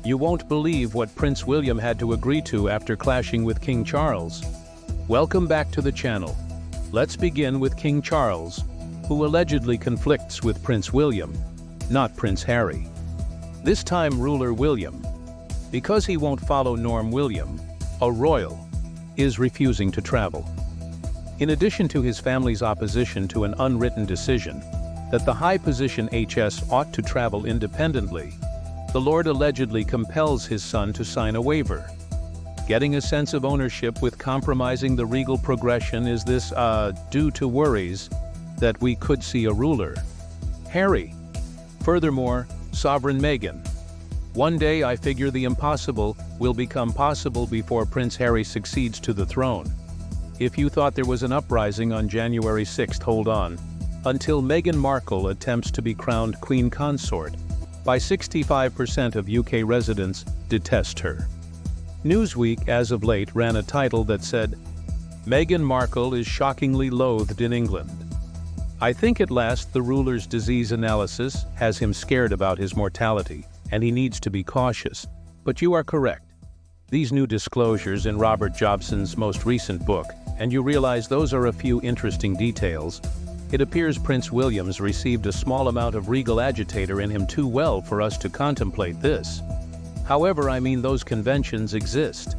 You won't believe what Prince William had to agree to after clashing with King Charles. Welcome back to the channel. Let's begin with King Charles, who allegedly conflicts with Prince William, not Prince Harry. This time ruler William, because he won't follow Norm William, a royal, is refusing to travel. In addition to his family's opposition to an unwritten decision that the high-position HS ought to travel independently, the Lord allegedly compels his son to sign a waiver. Getting a sense of ownership with compromising the regal progression is this, due to worries that we could see a ruler. Harry. Furthermore, sovereign Meghan. One day I figure the impossible will become possible before Prince Harry succeeds to the throne. If you thought there was an uprising on January 6th, hold on. Until Meghan Markle attempts to be crowned Queen Consort, by 65% of UK residents detest her. Newsweek as of late ran a title that said, "Meghan Markle is shockingly loathed in England." I think at last the ruler's disease analysis has him scared about his mortality, and he needs to be cautious. But you are correct. These new disclosures in Robert Jobson's most recent book, and you realize those are a few interesting details. It appears Prince William's received a small amount of regal agitator in him too well for us to contemplate this. However, I mean those conventions exist.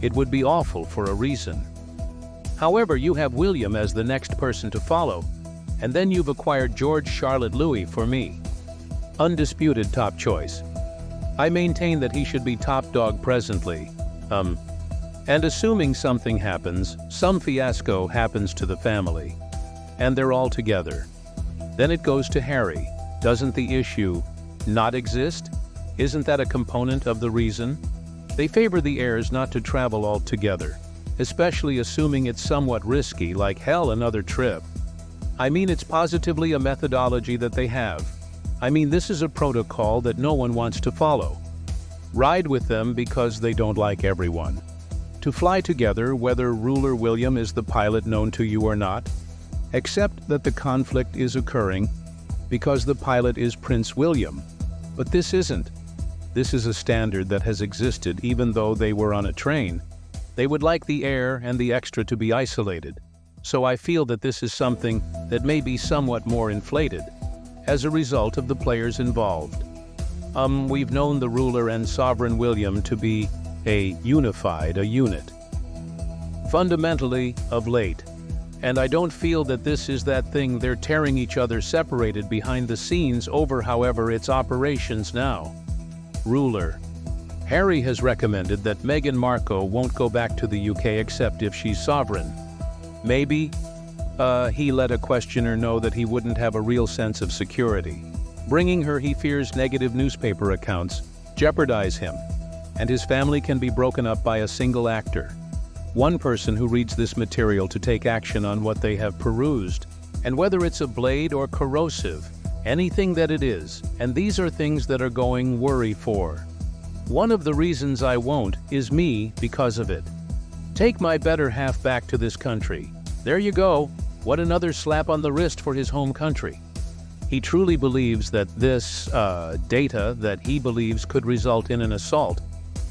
It would be awful for a reason. However, you have William as the next person to follow, and then you've acquired George Charlotte Louis for me. Undisputed top choice. I maintain that he should be top dog presently. And assuming something happens, some fiasco happens to the family, and they're all together, then it goes to Harry. Doesn't the issue not exist? Isn't that a component of the reason? They favor the heirs not to travel all together, especially assuming it's somewhat risky, like hell another trip. I mean, it's positively a methodology that they have. I mean, this is a protocol that no one wants to follow. Ride with them because they don't like everyone. To fly together, whether ruler William is the pilot known to you or not, except that the conflict is occurring because the pilot is Prince William. But this isn't. This is a standard that has existed even though they were on a train. They would like the heir and the extra to be isolated. So I feel that this is something that may be somewhat more inflated as a result of the players involved. We've known the ruler and sovereign William to be a unit. Fundamentally, of late. And I don't feel that this is that thing they're tearing each other separated behind the scenes over, however, its operations now. Ruler. Harry has recommended that Meghan Markle won't go back to the UK except if she's sovereign. Maybe, he let a questioner know that he wouldn't have a real sense of security. Bringing her, he fears negative newspaper accounts jeopardize him, and his family can be broken up by a single actor. One person who reads this material to take action on what they have perused, and whether it's a blade or corrosive, anything that it is, and these are things that are going worry for. One of the reasons I won't is me because of it. Take my better half back to this country. There you go. What another slap on the wrist for his home country. He truly believes that this data that he believes could result in an assault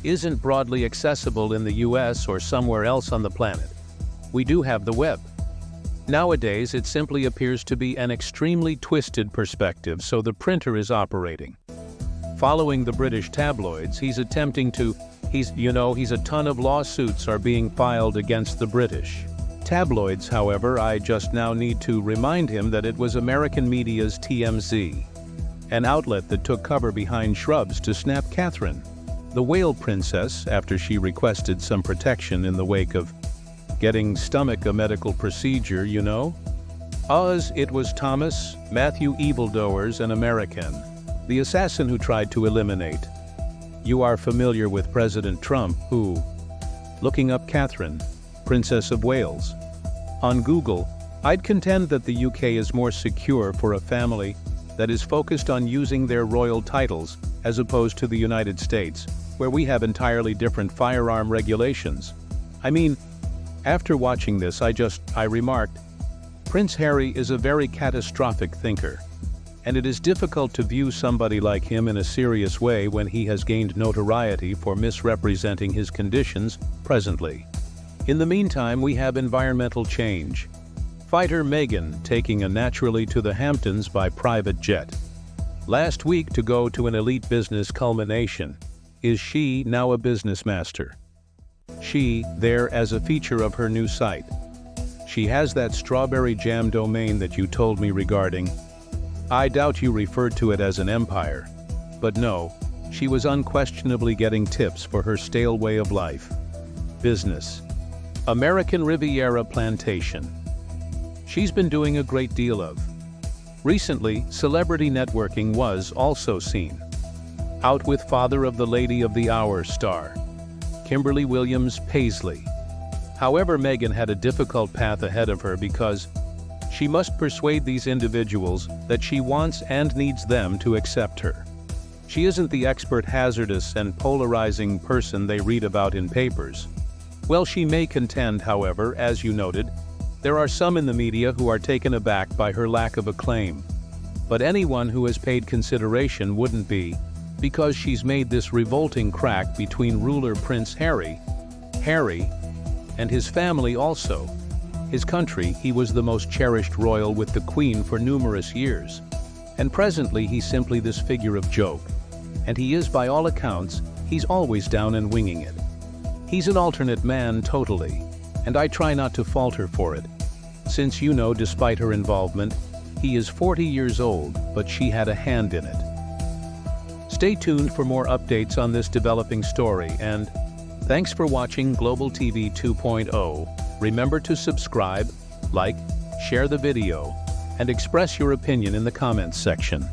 isn't broadly accessible in the US or somewhere else on the planet. We do have the web. Nowadays, it simply appears to be an extremely twisted perspective, so the printer is operating. Following the British tabloids, he's a ton of lawsuits are being filed against the British tabloids. However, I just now need to remind him that it was American media's TMZ, an outlet that took cover behind shrubs to snap Catherine, the whale princess, after she requested some protection in the wake of getting stomach a medical procedure, you know? It was Thomas, Matthew Evildoers, an American, the assassin who tried to eliminate. You are familiar with President Trump, who, looking up Catherine, Princess of Wales, on Google, I'd contend that the UK is more secure for a family that is focused on using their royal titles as opposed to the United States, where we have entirely different firearm regulations. I mean, after watching this, I remarked, Prince Harry is a very catastrophic thinker, and it is difficult to view somebody like him in a serious way when he has gained notoriety for misrepresenting his conditions presently. In the meantime, we have environmental change. Fighter Meghan taking a naturally to the Hamptons by private jet. Last week to go to an elite business culmination. Is she now a business master? She, there as a feature of her new site. She has that strawberry jam domain that you told me regarding. I doubt you referred to it as an empire. But no, she was unquestionably getting tips for her stale way of life. Business. American Riviera Plantation. She's been doing a great deal of. Recently, celebrity networking was also seen. Out with father of the Lady of the Hour star, Kimberly Williams Paisley. However, Meghan had a difficult path ahead of her because she must persuade these individuals that she wants and needs them to accept her. She isn't the expert, hazardous, and polarizing person they read about in papers. Well, she may contend, however, as you noted, there are some in the media who are taken aback by her lack of acclaim. But anyone who has paid consideration wouldn't be, because she's made this revolting crack between ruler Prince Harry, and his family also. His country, he was the most cherished royal with the Queen for numerous years. And presently he's simply this figure of joke. And he is, by all accounts, he's always down and winging it. He's an alternate man totally. And I try not to fault her for it, since you know, despite her involvement, he is 40 years old, but she had a hand in it. Stay tuned for more updates on this developing story, and thanks for watching Global TV 2.0. Remember to subscribe, like, share the video, and express your opinion in the comments section.